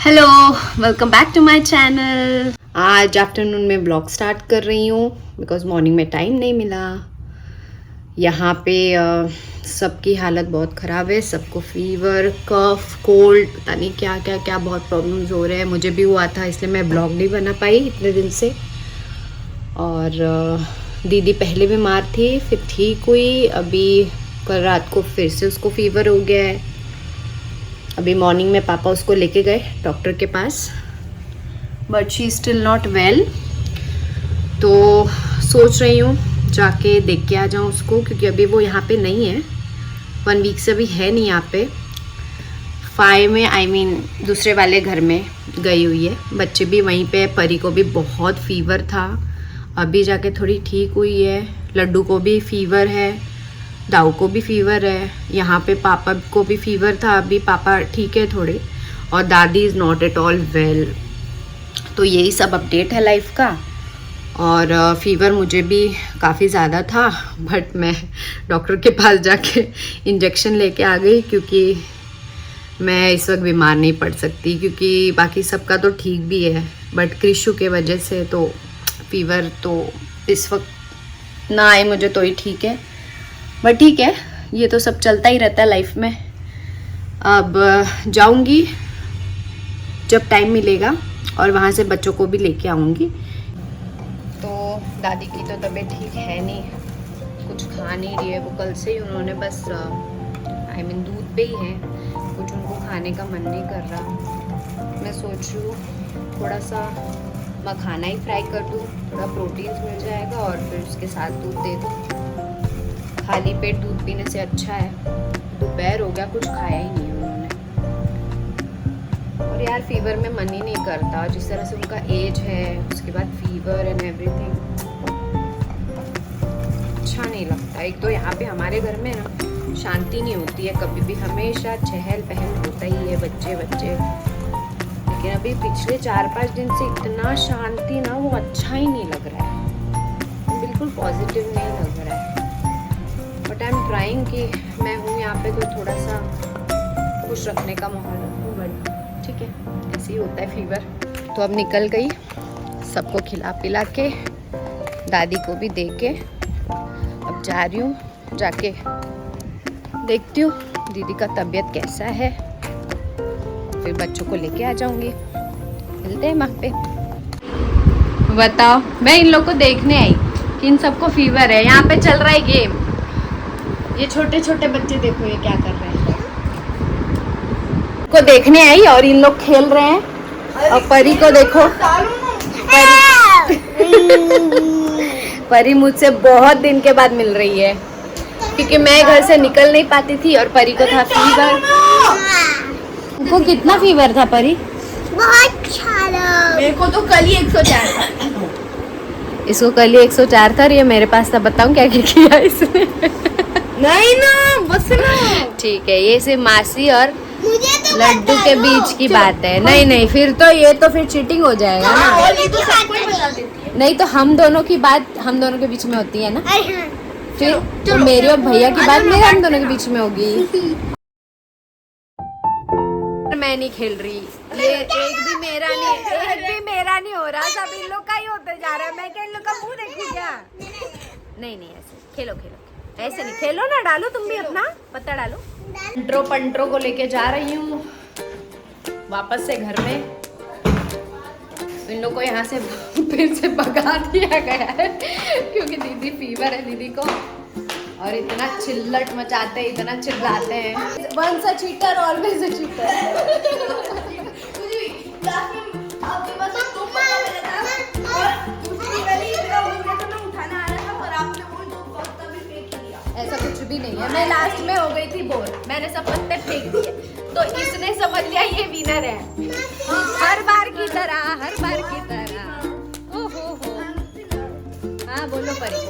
Hello, welcome back to my channel. आज afternoon में blog start कर रही हूँ बिकॉज मॉर्निंग में टाइम नहीं मिला। यहाँ पे सबकी हालत बहुत ख़राब है, सबको फीवर, कफ, कोल्ड, पता नहीं क्या क्या क्या बहुत प्रॉब्लम्स हो रहे हैं। मुझे भी हुआ था, इसलिए मैं ब्लॉग नहीं बना पाई इतने दिन से। और दीदी पहले बीमार थी, फिर ठीक हुई। अभी कल रात को फिर से उसको फीवर हो गया है। अभी मॉर्निंग में पापा उसको लेके गए डॉक्टर के पास, but she still not well. तो सोच रही हूँ जाके देख के आ जाऊँ उसको, क्योंकि अभी वो यहाँ पे नहीं है, 1 वीक से अभी है नहीं यहाँ पे। 5 में I mean दूसरे वाले घर में गई हुई है। बच्चे भी वहीं पे, परी को भी बहुत फीवर था, अभी जाके थोड़ी ठीक हुई है। लड्डू को भी फीवर है, दाऊ को भी फीवर है, यहाँ पे पापा को भी फीवर था, अभी पापा ठीक है थोड़े, और दादी is not at all well. तो यही सब अपडेट है लाइफ का। और फीवर मुझे भी काफ़ी ज़्यादा था, बट मैं डॉक्टर के पास जाके इंजेक्शन लेके आ गई, क्योंकि मैं इस वक्त बीमार नहीं पड़ सकती, क्योंकि बाकी सबका तो ठीक भी है, बट कृषु के वजह से तो फीवर तो इस वक्त ना आए मुझे तो ही ठीक है। बट ठीक है, ये तो सब चलता ही रहता है लाइफ में। अब जाऊंगी जब टाइम मिलेगा, और वहाँ से बच्चों को भी लेके आऊँगी। तो दादी की तो तबीयत ठीक है नहीं, कुछ खा नहीं रही है वो कल से ही। उन्होंने बस I mean दूध पे ही है, कुछ उनको खाने का मन नहीं कर रहा। मैं सोच रही हूँ थोड़ा सा मखाना ही फ्राई कर दूँ, थोड़ा प्रोटीन्स मिल जाएगा, और फिर उसके साथ दूध दे दूँ। खाली पेट दूध पीने से अच्छा है। दोपहर हो गया, कुछ खाया ही नहीं उन्होंने। और यार फीवर में मन ही नहीं करता, जिस तरह से उनका एज है, उसके बाद फीवर एंड एवरीथिंग, अच्छा नहीं लगता। एक तो यहाँ पे हमारे घर में ना शांति नहीं होती है कभी भी, हमेशा चहल पहल होता ही है, बच्चे बच्चे। लेकिन अभी पिछले 4-5 दिन से इतना शांति ना, वो अच्छा ही नहीं लग रहा है, बिल्कुल पॉजिटिव नहीं लग रहा है। बट आई एम ट्राइंग कि मैं हूँ यहाँ पे तो थोड़ा सा खुश रखने का माहौल रखूँ, बट ठीक है, ऐसे ही होता है फीवर। तो अब निकल गई, सबको खिला पिला के, दादी को भी दे के अब जा रही हूँ। जाके देखती हूँ दीदी का तबीयत कैसा है, फिर बच्चों को लेके आ जाऊँगी। मिलते हैं वहाँ पे। बताओ, मैं इन लोग को देखने आई कि इन सबको फीवर है। यहाँ पे चल रहा है गेम। ये छोटे छोटे बच्चे देखो ये क्या कर रहे हैं, को देखने आई और इन लोग खेल रहे हैं। और परी को देखो, परी मुझसे बहुत दिन के बाद मिल रही है, क्योंकि मैं घर से निकल नहीं पाती थी और परी को था फीवर। उनको कितना फीवर था परी? बहुत सारा। मेरे को तो कल ही 104 था। इसको कल ही 104 था, और ये मेरे पास था। बताऊं क्या क्या किया इसने? नहीं ना, बस ना। ठीक है, ये सिर्फ मासी और तो लड्डू के बीच की बात है। नहीं नहीं, फिर तो ये तो फिर चीटिंग हो जाएगा ना। ये तो सबको ही बता देती है। नहीं तो हम दोनों की बात हम दोनों के बीच में होती है ना, फिर तो मेरे और भैया की बात मेरे हम दोनों के बीच में होगी। मैं नहीं खेल रही, ये एक भी मेरा नहीं हो रहा, सब इन लोग का ही होते जा रहा है। मैं क्या इन लोग का मुंह देखूं क्या? नहीं नहीं, ऐसे खेलो खेलो, ऐसे नहीं खेलो ना, डालो तुम भी अपना पत्ता डालो। पंट्रो को लेके जा रही हूँ वापस से घर में। इन लोग को यहाँ से फिर से भगा दिया गया है, क्योंकि दीदी फीवर है दीदी को, और इतना चिल्लट मचाते हैं, इतना चिल्लाते हैं। Once a cheater always a cheater. ऐसा कुछ भी नहीं है, मैं लास्ट में हो गई थी बोर, मैंने सब पत्ते फेंक दिए, तो इसने समझ लिया ये विनर है। हर बार की तरह, हर बार की तरह। ओहो हो, हाँ बोलो परी।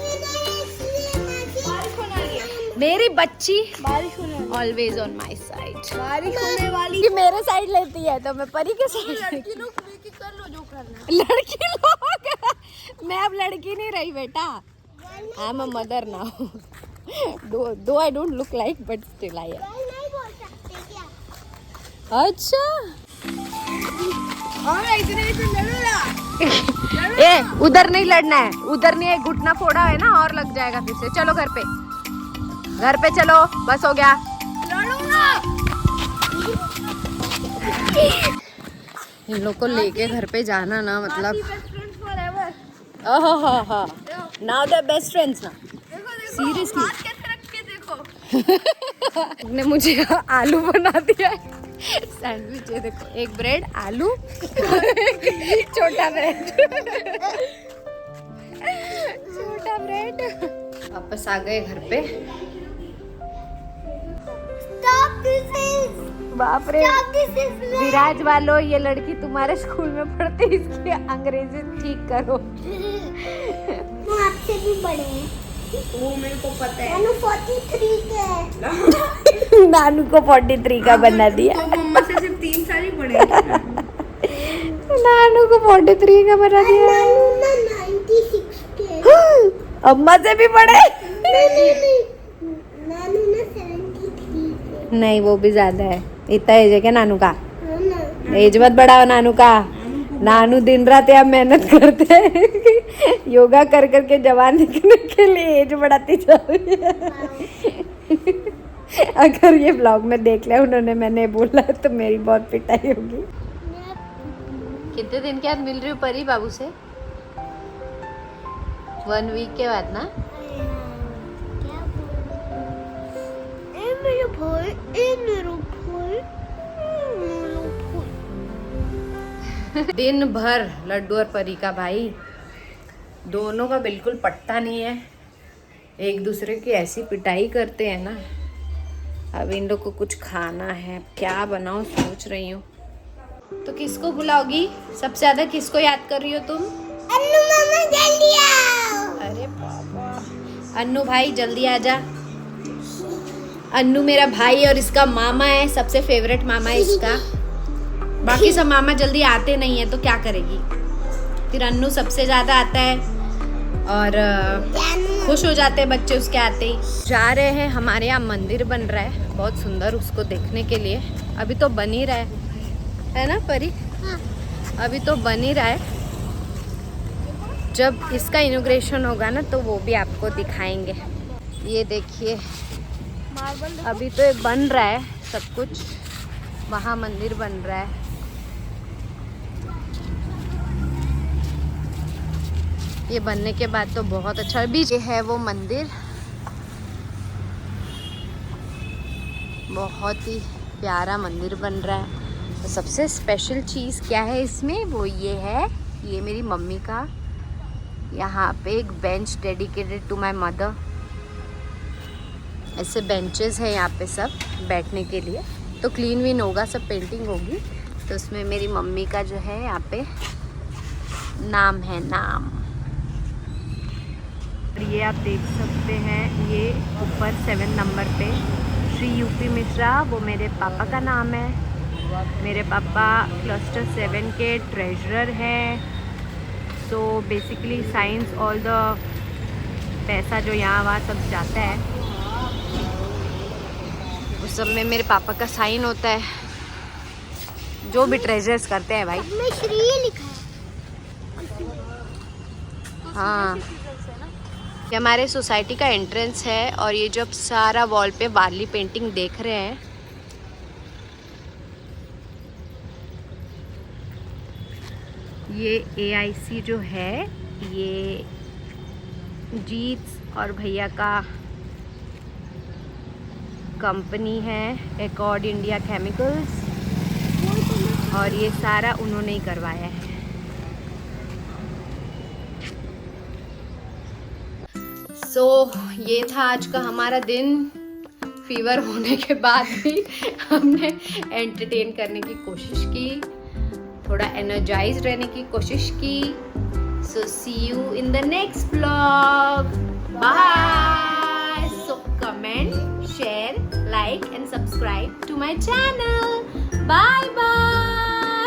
मेरी बच्ची बारिश होने ऑलवेज ऑन माई साइड। बारिश होने वाली। कि मेरे साइड लेती है तो मैं परी के साइड। लड़की लोग मिलके कर लो जो करना है। लड़की लोग, मैं अब लड़की नहीं रही बेटा, I am a mother now. Though I don't look like, but still I am. नहीं बोल सकते क्या? अच्छा और इतने लड़ो ना। ए उधर नहीं लड़ना है, उधर नहीं है, घुटना फोड़ा है ना और लग जाएगा फिर से। चलो घर पे चलो, बस हो गया। लड़ो ना। इन लोग को लेके घर पे जाना ना मतलब Best friends forever. Now they best friends ना। देखो देखो Seriously? हाथ कैसे रख के देखो। ने मुझे आलू बना दिया है सैंडविच। ये देखो, एक ब्रेड, आलू, छोटा ब्रेड, छोटा ब्रेड। वापस आ गए घर पे। Stop this is. बाप रे, Stop this is. विराज वालों, ये लड़की तुम्हारे स्कूल में पढ़ती, इसकी अंग्रेजी ठीक करो। वो आपसे भी बड़े हैं। वो मेरे को पता है। नानू 43 के है। नानू को 43 का बना दिया। तो मम्मा से सिर्फ 3 साल ही बड़े हैं। नानू को 43 का बना दिया। नानू ना 96 के है। अम्मा से भी बड़े। नहीं। नानू ना 73 के। नहीं, वो भी ज्यादा है। इतना एज है क्या नानू का? हाँ ना। एज मत बढ़ाओ नानू का। नानू दिन रात यहाँ मेहनत करते हैं योगा कर करके जवान दिखने के लिए एज बढ़ाती जा रही है। अगर ये ब्लॉग में देख लिया उन्होंने, मैंने बोला तो मेरी बहुत पिटाई होगी। कितने दिन के बाद मिल रही हूँ परी बाबू से? 1 वीक के बाद ना। क्या ए मेरे भाई, ए मेरे भाई, दिन भर लड्डू और परी का भाई दोनों का बिल्कुल पटता नहीं है, एक दूसरे की ऐसी पिटाई करते हैं ना। अब इन लोग को कुछ खाना है, क्या बनाऊं सोच रही हूँ। तो किसको बुलाओगी? सबसे ज्यादा किसको याद कर रही हो तुम? अन्नू मामा जल्दी आओ। अरे पापा, अन्नू भाई जल्दी आजा। अन्नू मेरा भाई और इसका मामा है, सबसे फेवरेट मामा है इसका। बाकी सब मामा जल्दी आते नहीं है तो क्या करेगी, फिर अन्नू सबसे ज्यादा आता है और खुश हो जाते हैं बच्चे उसके आते ही। जा रहे हैं, हमारे यहाँ मंदिर बन रहा है बहुत सुंदर, उसको देखने के लिए। अभी तो बन ही रहा है ना परी? हाँ। अभी तो बन ही रहा है। जब इसका इनॉग्रेशन होगा ना तो वो भी आपको दिखाएंगे। ये देखिए, मार्बल अभी तो ये बन रहा है सब कुछ, वहाँ मंदिर बन रहा है। ये बनने के बाद तो बहुत अच्छा। अभी ये है वो मंदिर, बहुत ही प्यारा मंदिर बन रहा है। तो सबसे स्पेशल चीज़ क्या है इसमें, वो ये है, ये मेरी मम्मी का यहाँ पे एक bench dedicated to my mother. ऐसे बेंचेस है यहाँ पे सब बैठने के लिए। तो क्लीन विन होगा, सब पेंटिंग होगी, तो उसमें मेरी मम्मी का जो है यहाँ पे नाम है, नाम। ये आप देख सकते हैं, ये ऊपर 7 नंबर पे श्री यूपी मिश्रा, वो मेरे पापा का नाम है। मेरे पापा क्लस्टर 7 के ट्रेजरर हैं। So basically science all the पैसा जो यहाँ वहाँ सब जाता है, उस सब में मेरे पापा का साइन होता है, जो भी ट्रेजर्स करते हैं भाई। में श्री लिखा है। हाँ, ये हमारे सोसाइटी का एंट्रेंस है और ये जो सारा वॉल पे वार्ली पेंटिंग देख रहे हैं, ये AIC जो है, ये जीत और भैया का कंपनी है, एकॉर्ड इंडिया केमिकल्स, और ये सारा उन्होंने ही करवाया है। सो ये था आज का हमारा दिन। फीवर होने के बाद भी हमने एंटरटेन करने की कोशिश की, थोड़ा एनर्जाइज रहने की कोशिश की। So see you in the next vlog, bye. So comment, share, like and subscribe to my channel. Bye bye.